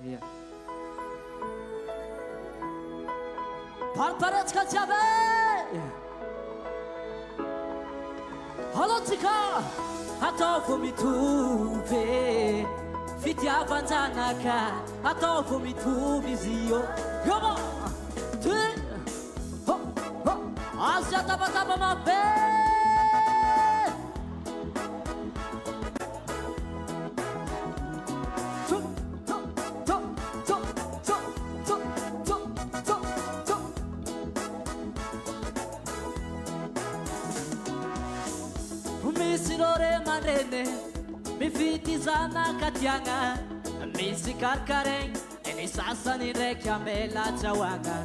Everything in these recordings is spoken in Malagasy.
Yeah. Parpareczka ciabe! Halotika! Ataoko mitovy fitiavan-janaka ataoko mitovy izy io Yoma! Ty! Azy atabataba mabe! Misy rore aman-dreny mividy zanaka tiagna misy karikaregny ny sasany ndraiky amela tsahoagna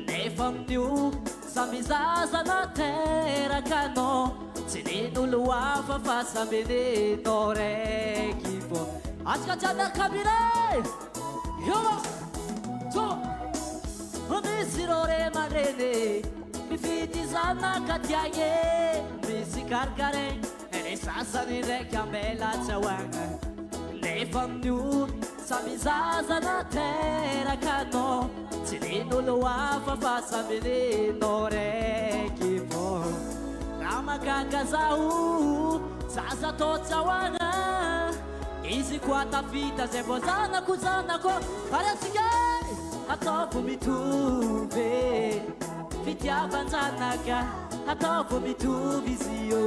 nefa amin'io samby zaza nateraka anao tsy nin'olo hafa fa samby ninao raiky fô atsika tsianakabire Yoma! Misy rore aman-dreny mividy zanaka tiagna misy karikaregny ny sasany ndraiky ambela tsahoagna nefa amin'io samby zaza nateraka anao tsy nin'olo hafa fa samby ninao raiky fô raha mahagaga zaho zaza atao tsahoagna izy koa tafita zay vao zanako ary atsika ataoko mitovy fitiavan-janaka ataoko mitovy izy io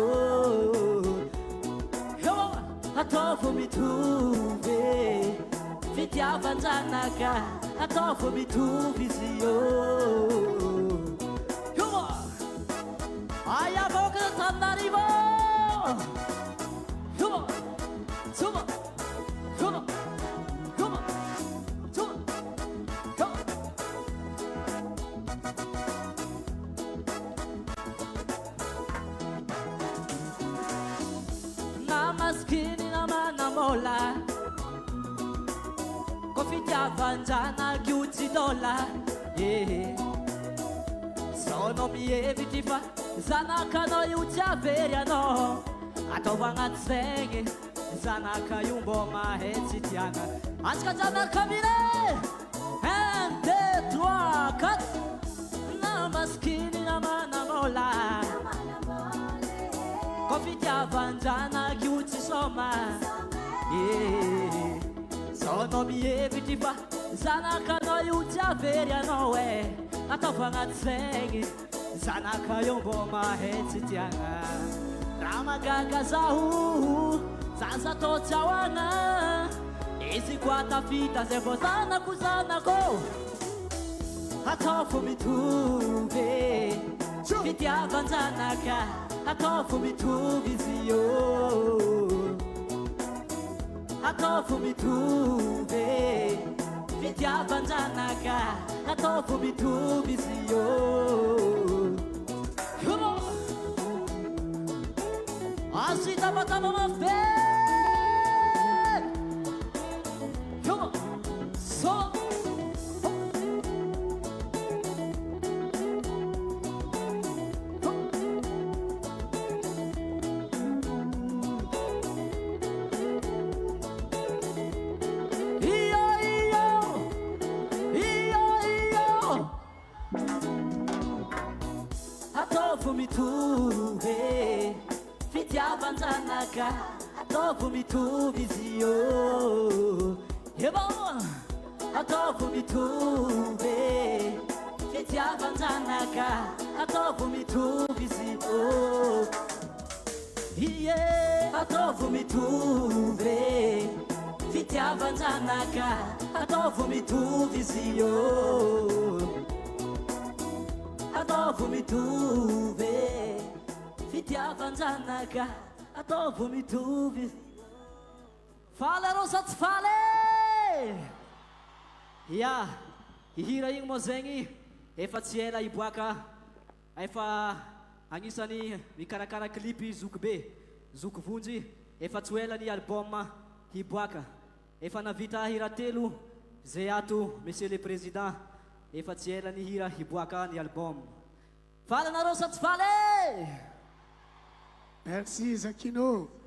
ataoko mitovy fitiavan-janaka ataoko mitovy izy io Aya avoaka Tananarivo Maskini naman na mola Ko fitiavan-janaka io tsy dola Sono mihevitry fa zanakanao io tsy avery anao Ataova agnaty saigny zanaka io mbô mahay tsy tiana Atsika zanaka mire 1, 2, 3, 4 Na maskiny naman na mola Ko fitiavan-janaka io tsy soma Sono mihevitry fa zanakanao io tsy avery anao Ataova agnaty saigny zanaka io mbô mahay tsy tiana raha mahagaga zaho zaza atao tsahoagna izy koa tafita zay vao zanako ataoko mitovy fitiavan-janaka ataoko mitovy izy io ataoko mitovy fitiavan-janaka ataoko mitovy izy io Azy tabataba mabe Ataoko mitovy fitiavan-janaka ataoko mitovy izy io ataoko mitovy fitiavan-janaka ataoko mitovy izy io ataoko mitovy fitiavan-janaka ataoko mitovy izy io ataoko mitovy fitiavan-janaka ataoko mitovy Faly arô sa tsy faly Ya, hihira igny moa zegny efa tsy ela hiboaka efa agnisany mikarakara klipy zoky be zoky vonjy efa tsy ela ny album hiboaka efa navita hira telo zay ato monsieur le président efa tsy ela ny hira hiboaka ny album Faly anarô sa tsy faly Merci Zakino.